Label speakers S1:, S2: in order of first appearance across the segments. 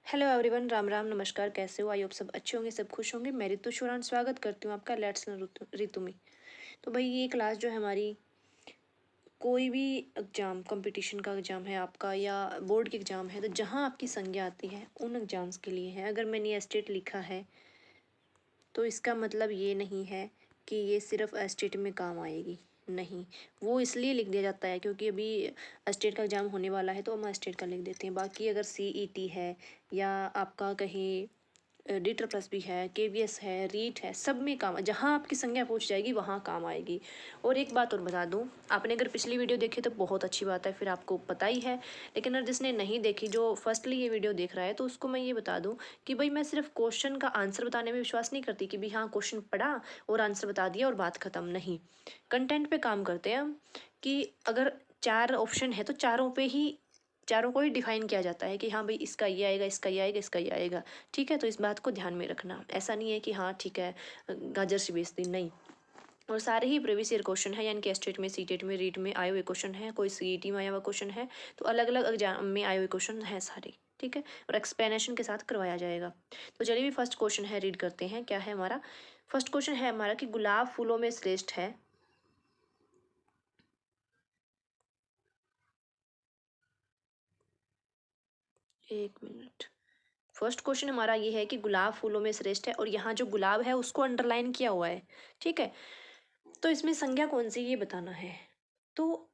S1: Hello everyone, Ram Ram, नमस्कार। कैसे हो? आई होप सब अच्छे होंगे, सब खुश होंगे। मैं ऋतु शुरान स्वागत करती हूँ आपका लेट्स लर्न ऋतु में। तो भाई ये क्लास जो है हमारी, कोई भी एग्ज़ाम, कंपटीशन का एग्ज़ाम है आपका या बोर्ड के एग्ज़ाम है, तो जहाँ आपकी संज्ञा आती है उन एग्ज़ाम्स के लिए है। अगर मैंने एस्टेट लिखा है तो इसका मतलब ये नहीं है कि ये सिर्फ एस्टेट में काम आएगी। नहीं, वो इसलिए लिख दिया जाता है क्योंकि अभी एस्टेट का एग्ज़ाम होने वाला है तो हम एस्टेट का लिख देते हैं। बाकी अगर सीईटी है या आपका कहीं डी ट्रिपल प्लस भी है, केवीएस है, रीट है, सब में काम, जहाँ आपकी संज्ञा पहुँच जाएगी वहाँ काम आएगी। और एक बात और बता दूँ, आपने अगर पिछली वीडियो देखी तो बहुत अच्छी बात है, फिर आपको पता ही है। लेकिन अगर जिसने नहीं देखी, जो फर्स्टली ये वीडियो देख रहा है, तो उसको मैं ये बता दूँ कि भाई मैं सिर्फ क्वेश्चन का आंसर बताने में विश्वास नहीं करती कि भाई हाँ क्वेश्चन पढ़ा और आंसर बता दिया और बात खत्म। नहीं, कंटेंट पे काम करते हैं हम, कि अगर 4 ऑप्शन है तो चारों को ही डिफाइन किया जाता है कि हाँ भाई इसका ये आएगा, इसका ये आएगा, इसका ये आएगा। ठीक है, तो इस बात को ध्यान में रखना। ऐसा नहीं है कि हाँ ठीक है गाजर से बेचती, नहीं। और सारे ही प्रीवियस ईयर क्वेश्चन है, यानी कि एस्टेट में, सीटेट में, रीट में आए हुए क्वेश्चन है, कोई सीईटी में आया हुआ क्वेश्चन है, तो अलग अलग एग्जाम में आए हुए क्वेश्चन हैं सारे। ठीक है, और एक्सप्लेनेशन के साथ करवाया जाएगा। तो चलिए भी फर्स्ट क्वेश्चन है, रीड करते हैं क्या है हमारा। फर्स्ट क्वेश्चन है हमारा कि गुलाब फूलों में श्रेष्ठ है। एक मिनट। फर्स्ट क्वेश्चन हमारा ये है कि गुलाब फूलों में श्रेष्ठ है, और यहाँ जो गुलाब है उसको अंडरलाइन किया हुआ है। ठीक है, तो इसमें संज्ञा कौन सी ये बताना है। तो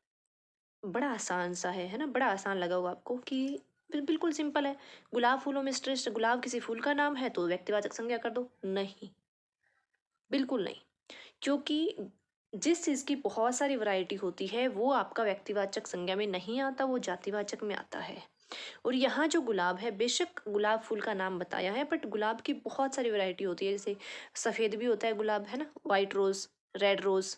S1: बड़ा आसान सा है ना, बड़ा आसान लगा होगा आपको कि बिल्कुल सिंपल है। गुलाब फूलों में श्रेष्ठ, गुलाब किसी फूल का नाम है तो व्यक्तिवाचक संज्ञा कर दो। नहीं, बिल्कुल नहीं, क्योंकि जिस चीज़ की बहुत सारी वैरायटी होती है वो आपका व्यक्तिवाचक संज्ञा में नहीं आता, वो जातिवाचक में आता है। और यहाँ जो गुलाब है, बेशक गुलाब फूल का नाम बताया है, बट गुलाब की बहुत सारी वैरायटी होती है। जैसे सफ़ेद भी होता है गुलाब, है ना, वाइट रोज़, रेड रोज़,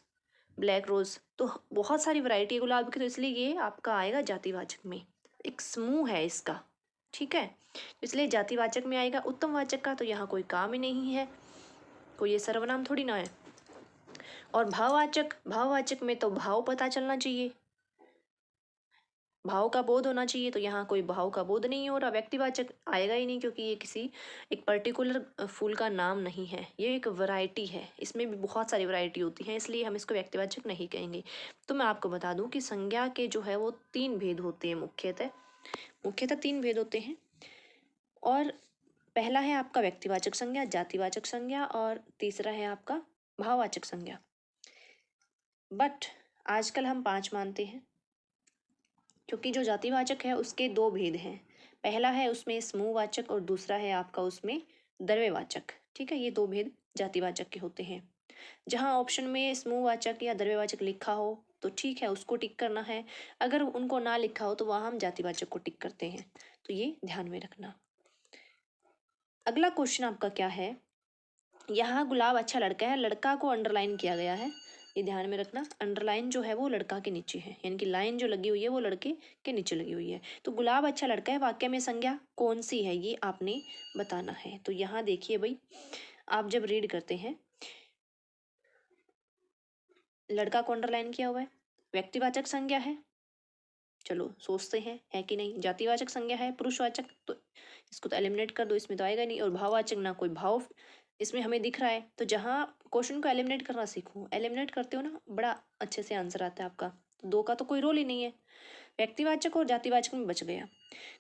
S1: ब्लैक रोज़, तो बहुत सारी वैरायटी है गुलाब की, तो इसलिए ये आपका आएगा जातिवाचक में। एक समूह है इसका। ठीक है, इसलिए जातिवाचक में आएगा। उत्तमवाचक का तो यहाँ कोई काम ही नहीं है, कोई ये सर्वनाम थोड़ी ना है। और भाववाचक, भाववाचक में तो भाव पता चलना चाहिए, भाव का बोध होना चाहिए, तो यहाँ कोई भाव का बोध नहीं हो रहा, व्यक्तिवाचक आएगा ही नहीं, क्योंकि ये किसी एक पर्टिकुलर फूल का नाम नहीं है, ये एक वैरायटी है। इसमें भी बहुत सारी वैरायटी होती है, इसलिए हम इसको व्यक्तिवाचक नहीं कहेंगे। तो मैं आपको बता दूं कि संज्ञा के जो है वो 3 भेद होते हैं, मुख्यतः मुख्यतः 3 भेद होते हैं। और पहला है आपका व्यक्तिवाचक संज्ञा, जातिवाचक संज्ञा, और तीसरा है आपका भाववाचक संज्ञा। बट आजकल हम 5 मानते हैं, क्योंकि जो जातिवाचक है उसके 2 भेद हैं। पहला है उसमें समूहवाचक और दूसरा है आपका उसमें द्रव्यवाचक। ठीक है, ये 2 भेद जातिवाचक के होते हैं। जहाँ ऑप्शन में समूहवाचक या द्रव्यवाचक लिखा हो तो ठीक है, उसको टिक करना है। अगर उनको ना लिखा हो तो वहाँ हम जातिवाचक को टिक करते हैं, तो ये ध्यान में रखना। अगला क्वेश्चन आपका क्या है, यहाँ गुलाब अच्छा लड़का है, लड़का को अंडरलाइन किया गया है, ये ध्यान में रखना। अंडरलाइन जो है वो लड़का के नीचे है, यानी कि लाइन जो लगी हुई है वो लड़के के नीचे लगी हुई है। तो गुलाब अच्छा लड़का है, वाक्य में संज्ञा कौन सी है ये आपने बताना है। तो यहाँ देखिए भाई, आप जब रीड करते हैं, लड़का को अंडरलाइन किया हुआ है, व्यक्तिवाचक संज्ञा है, चलो सोचते हैं है कि नहीं। जातिवाचक संज्ञा है, पुरुषवाचक, तो इसको तो एलिमिनेट कर दो, इसमें तो आएगा नहीं। और भाववाचक, ना कोई भाव इसमें हमें दिख रहा है। तो जहाँ क्वेश्चन को एलिमिनेट करना सीखो, एलिमिनेट करते हो ना, बड़ा अच्छे से आंसर आता है आपका। तो 2 का तो कोई रोल ही नहीं है, व्यक्तिवाचक और जातिवाचक में बच गया।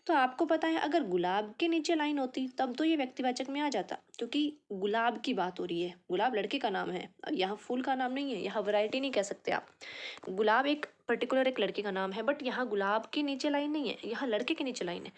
S1: तो आपको पता है अगर गुलाब के नीचे लाइन होती तब तो ये व्यक्तिवाचक में आ जाता, क्योंकि गुलाब की बात हो रही है, गुलाब लड़के का नाम है, यहाँ फूल का नाम नहीं है, यहाँ वैरायटी नहीं कह सकते आप। गुलाब एक पर्टिकुलर एक लड़के का नाम है, बट यहाँ गुलाब के नीचे लाइन नहीं है, यहाँ लड़के के नीचे लाइन है।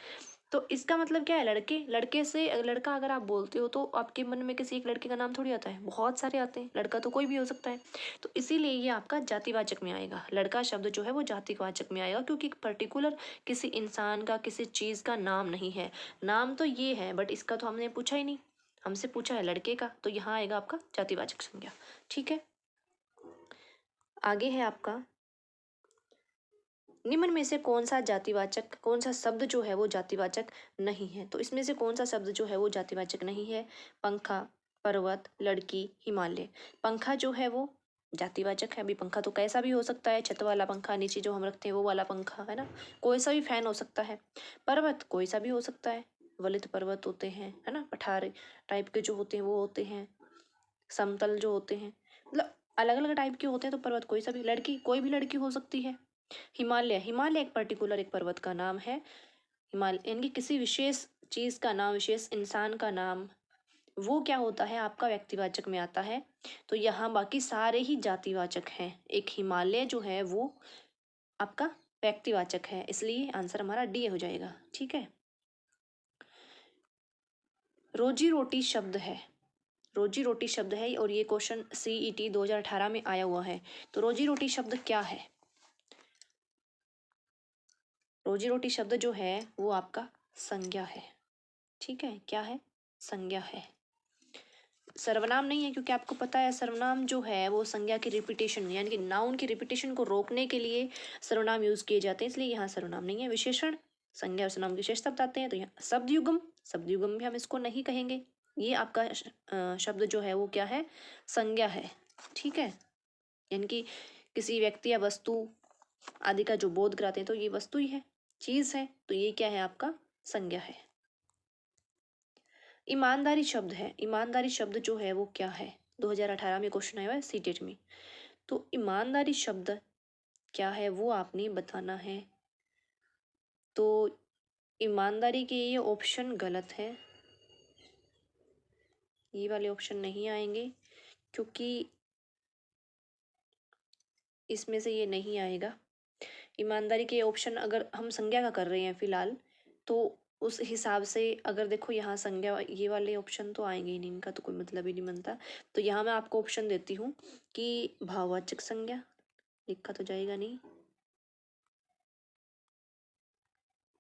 S1: तो इसका मतलब क्या है, लड़के, लड़के से लड़का अगर आप बोलते हो तो आपके मन में किसी एक लड़के का नाम थोड़ी आता है, बहुत सारे आते हैं, लड़का तो कोई भी हो सकता है। तो इसीलिए ये आपका जातिवाचक में आएगा, लड़का शब्द जो है वो जातिवाचक में आएगा, क्योंकि पर्टिकुलर किसी इंसान का, किसी चीज़ का नाम नहीं है। नाम तो ये है, बट इसका तो हमने पूछा ही नहीं, हमसे पूछा है लड़के का, तो यहाँ आएगा आपका जातिवाचक संज्ञा। ठीक है, आगे है आपका, निम्न में से कौन सा जातिवाचक, कौन सा शब्द जो है वो जातिवाचक नहीं है। तो इसमें से कौन सा शब्द जो है वो जातिवाचक नहीं है। पंखा, पर्वत, लड़की, हिमालय। पंखा जो है वो जातिवाचक है। अभी पंखा तो कैसा भी हो सकता है, छत वाला पंखा, नीचे जो हम रखते हैं वो वाला पंखा, है ना, कोई सा भी फैन हो सकता है। पर्वत कोई सा भी हो सकता है, वलित पर्वत होते हैं, है ना, पठार टाइप के जो होते हैं वो होते हैं, समतल जो होते हैं, मतलब अलग अलग टाइप के होते हैं। तो पर्वत कोई सा भी, लड़की कोई भी लड़की हो सकती है। हिमालय, हिमालय एक पर्टिकुलर एक पर्वत का नाम है। हिमालय यानी कि किसी विशेष चीज का नाम, विशेष इंसान का नाम, वो क्या होता है आपका व्यक्तिवाचक में आता है। तो यहाँ बाकी सारे ही जातिवाचक हैं, एक हिमालय जो है वो आपका व्यक्तिवाचक है, इसलिए आंसर हमारा डी हो जाएगा। ठीक है। रोजी रोटी शब्द है, रोजी रोटी शब्द है और ये क्वेश्चन CET 2018 में आया हुआ है। तो रोजी रोटी शब्द क्या है? रोजी रोटी शब्द जो है वो आपका संज्ञा है। ठीक है, क्या है? संज्ञा है, सर्वनाम नहीं है, क्योंकि आपको पता है सर्वनाम जो है वो संज्ञा की रिपीटेशन यानी कि नाउन की रिपीटेशन को रोकने के लिए सर्वनाम यूज किए जाते हैं, इसलिए यहाँ सर्वनाम नहीं है। विशेषण संज्ञा और सर्वनाम की विशेषता बताते हैं। तो यहाँ शब्द युग्म, शब्द युग्म भी हम इसको नहीं कहेंगे। ये आपका शब्द जो है वो क्या है? संज्ञा है। ठीक है, यानी कि किसी व्यक्ति या वस्तु आदि का जो बोध कराते हैं, तो ये वस्तु ही है, चीज है, तो ये क्या है? आपका संज्ञा है। ईमानदारी शब्द है, ईमानदारी शब्द जो है वो क्या है? 2018 में क्वेश्चन आया हुआ है CTET में। तो ईमानदारी शब्द क्या है वो आपने बताना है। तो ईमानदारी के ये ऑप्शन गलत है, ये वाले ऑप्शन नहीं आएंगे, क्योंकि इसमें से ये नहीं आएगा। ईमानदारी के ऑप्शन अगर हम संज्ञा का कर रहे हैं फिलहाल, तो उस हिसाब से अगर देखो यहाँ संज्ञा, ये वाले ऑप्शन तो आएंगे ही नहीं, इनका तो कोई मतलब ही नहीं बनता। तो यहाँ मैं आपको ऑप्शन देती हूँ कि भाववाचक संज्ञा, लिखा तो जाएगा नहीं,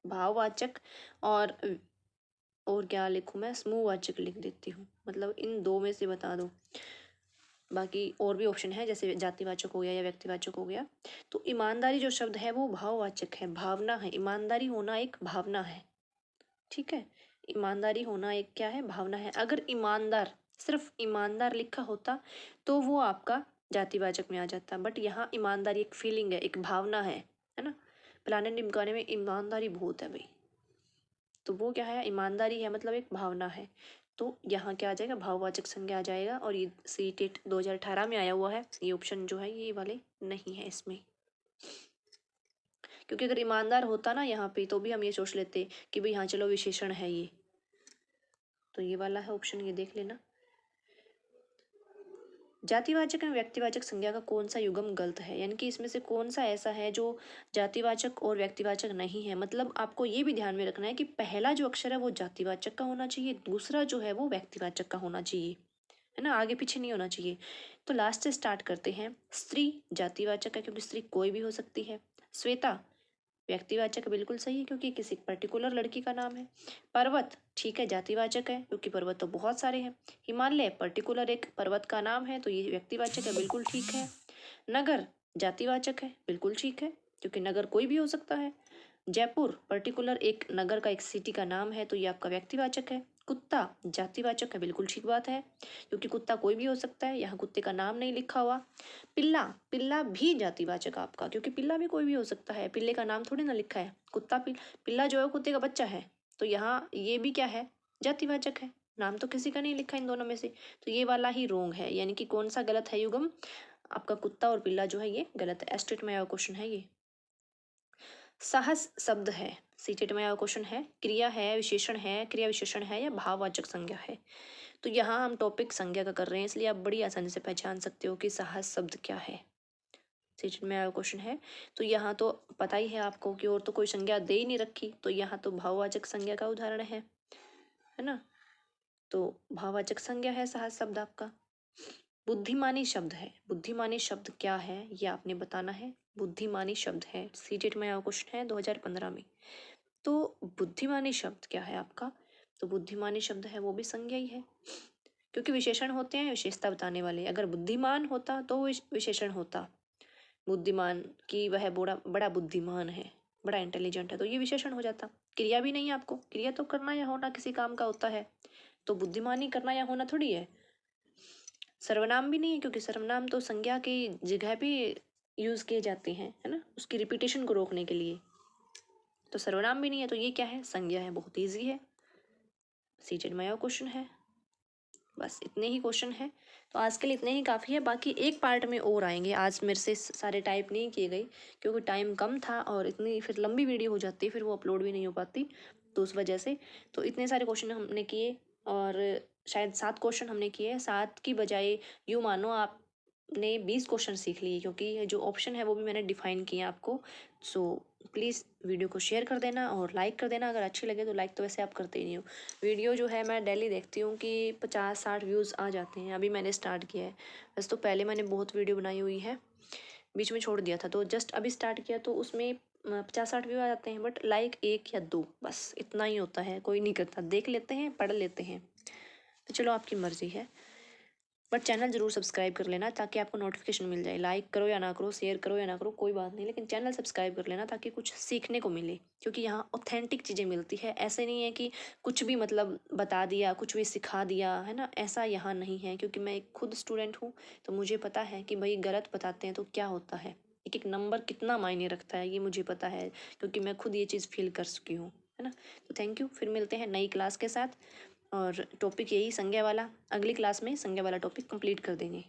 S1: भाववाचक और क्या लिखूँ मैं? समूहवाचक लिख देती हूँ, मतलब इन दो में से बता दो। बाकी और भी ऑप्शन है, जैसे जातिवाचक हो गया या व्यक्तिवाचक हो गया। तो ईमानदारी जो शब्द है वो भाववाचक है, भावना है। ईमानदारी होना एक भावना है। ठीक है, ईमानदारी होना एक क्या है? भावना है। अगर ईमानदार, सिर्फ ईमानदार लिखा होता तो वो आपका जातिवाचक में आ जाता, बट यहाँ ईमानदारी एक फीलिंग है, एक भावना है ना। फलाने ढिमकाने में ईमानदारी बहुत है भाई, तो वो क्या है? ईमानदारी है, मतलब एक भावना है। तो यहाँ क्या आ जाएगा? भाववाचक संज्ञा आ जाएगा। और ये CTET 2018 में आया हुआ है, ये ऑप्शन जो है ये वाले नहीं है इसमें। क्योंकि अगर ईमानदार होता ना यहाँ पे, तो भी हम ये सोच लेते कि भाई हाँ चलो विशेषण है ये, तो ये वाला है ऑप्शन, ये देख लेना। जातिवाचक एवं व्यक्तिवाचक संज्ञा का कौन सा युग्म गलत है, यानी कि इसमें से कौन सा ऐसा है जो जातिवाचक और व्यक्तिवाचक नहीं है। मतलब आपको ये भी ध्यान में रखना है कि पहला जो अक्षर है वो जातिवाचक का होना चाहिए, दूसरा जो है वो व्यक्तिवाचक का होना चाहिए, है ना, आगे पीछे नहीं होना चाहिए। तो लास्ट से स्टार्ट करते हैं। स्त्री जातिवाचक है, क्योंकि स्त्री कोई भी हो सकती है। श्वेता व्यक्तिवाचक बिल्कुल सही है, क्योंकि किसी पर्टिकुलर लड़की का नाम है। पर्वत ठीक है, जातिवाचक है, क्योंकि पर्वत तो बहुत सारे हैं। हिमालय पर्टिकुलर एक पर्वत का नाम है, तो ये व्यक्तिवाचक है, बिल्कुल ठीक है। नगर जातिवाचक है, बिल्कुल ठीक है, क्योंकि नगर कोई भी हो सकता है। जयपुर पर्टिकुलर एक नगर का, एक सिटी का नाम है, तो ये आपका व्यक्तिवाचक है। कुत्ता जातिवाचक है, बिल्कुल ठीक बात है, क्योंकि कुत्ता कोई भी हो सकता है, यहाँ कुत्ते का नाम नहीं लिखा हुआ। पिल्ला, पिल्ला भी जातिवाचक आपका, क्योंकि पिल्ला भी कोई भी हो सकता है, पिल्ले का नाम थोड़ी ना लिखा है। कुत्ता पिल्ला जो है कुत्ते का बच्चा है, तो यहाँ ये भी क्या है? जातिवाचक है, नाम तो किसी का नहीं लिखा इन दोनों में से, तो ये वाला ही रोंग है। यानी कि कौन सा गलत है युग्म? आपका कुत्ता और पिल्ला जो है ये गलत है। एस्टेट में आया क्वेश्चन है ये। साहस शब्द है, सीटेट में आया क्वेश्चन है। क्रिया है, विशेषण है, क्रिया विशेषण है या भाववाचक संज्ञा है? तो यहाँ हम टॉपिक संज्ञा का कर रहे हैं, इसलिए आप बड़ी आसानी से पहचान सकते हो कि साहस शब्द क्या है। सीटेट में आया क्वेश्चन है, तो यहाँ तो पता ही है आपको कि और तो कोई संज्ञा दे ही नहीं रखी, तो यहाँ तो भाववाचक संज्ञा का उदाहरण है ना। तो भाववाचक संज्ञा है साहस शब्द आपका। बुद्धिमानी शब्द है, बुद्धिमानी शब्द क्या है ये आपने बताना है। बुद्धिमानी शब्द है, सीटेट में आया क्वेश्चन है 2015 में। तो बुद्धिमानी शब्द क्या है आपका? तो बुद्धिमानी शब्द है वो भी संज्ञा ही है, क्योंकि विशेषण होते हैं विशेषता बताने वाले। अगर बुद्धिमान होता तो विशेषण होता, बुद्धिमान कि वह बड़ा बड़ा बुद्धिमान है, बड़ा इंटेलिजेंट है, तो ये विशेषण हो जाता। क्रिया भी नहीं है आपको, क्रिया तो करना या होना किसी काम का होता है, तो बुद्धिमानी करना या होना थोड़ी है। सर्वनाम भी नहीं है, क्योंकि सर्वनाम तो संज्ञा की जगह भी यूज किए जाते हैं, है ना, उसकी रिपीटेशन को रोकने के लिए। तो सर्वनाम भी नहीं है, तो ये क्या है? संज्ञा है, बहुत ईजी है। CZ माया क्वेश्चन है। बस इतने ही क्वेश्चन हैं, तो आज के लिए इतने ही काफ़ी है। बाकी एक पार्ट में और आएंगे, आज मेरे से सारे टाइप नहीं किए गए क्योंकि टाइम कम था और इतनी फिर लंबी वीडियो हो जाती, फिर वो अपलोड भी नहीं हो पाती, तो उस वजह से। तो इतने सारे क्वेश्चन हमने किए और शायद 7 क्वेश्चन हमने किए। 7 की बजाय यूँ मानो आपने 20 क्वेश्चन सीख लिए, क्योंकि जो ऑप्शन है वो भी मैंने डिफाइन किए आपको। सो प्लीज़ वीडियो को शेयर कर देना और लाइक कर देना अगर अच्छी लगे तो। लाइक तो वैसे आप करते ही नहीं हो। वीडियो जो है मैं डेली देखती हूँ कि 50-60 व्यूज़ आ जाते हैं। अभी मैंने स्टार्ट किया है, वैसे तो पहले मैंने बहुत वीडियो बनाई हुई है, बीच में छोड़ दिया था, तो जस्ट अभी स्टार्ट किया तो उसमें 50-60 व्यू आ जाते हैं। बट लाइक 1 या 2 बस इतना ही होता है, कोई नहीं करता। देख लेते हैं, पढ़ लेते हैं, तो चलो आपकी मर्ज़ी है। बट चैनल ज़रूर सब्सक्राइब कर लेना ताकि आपको नोटिफिकेशन मिल जाए। लाइक करो या ना करो, शेयर करो या ना करो, कोई बात नहीं, लेकिन चैनल सब्सक्राइब कर लेना ताकि कुछ सीखने को मिले, क्योंकि यहाँ ऑथेंटिक चीज़ें मिलती है। ऐसे नहीं है कि कुछ भी मतलब बता दिया, कुछ भी सिखा दिया, है ना, ऐसा यहाँ नहीं है। क्योंकि मैं एक खुद स्टूडेंट हूँ, तो मुझे पता है कि भाई गलत बताते हैं तो क्या होता है, एक एक नंबर कितना मायने रखता है, ये मुझे पता है, क्योंकि मैं खुद ये चीज़ फील कर चुकी हूँ, है ना। तो थैंक यू, फिर मिलते हैं नई क्लास के साथ। और टॉपिक यही संज्ञा वाला, अगली क्लास में संज्ञा वाला टॉपिक कंप्लीट कर देंगे।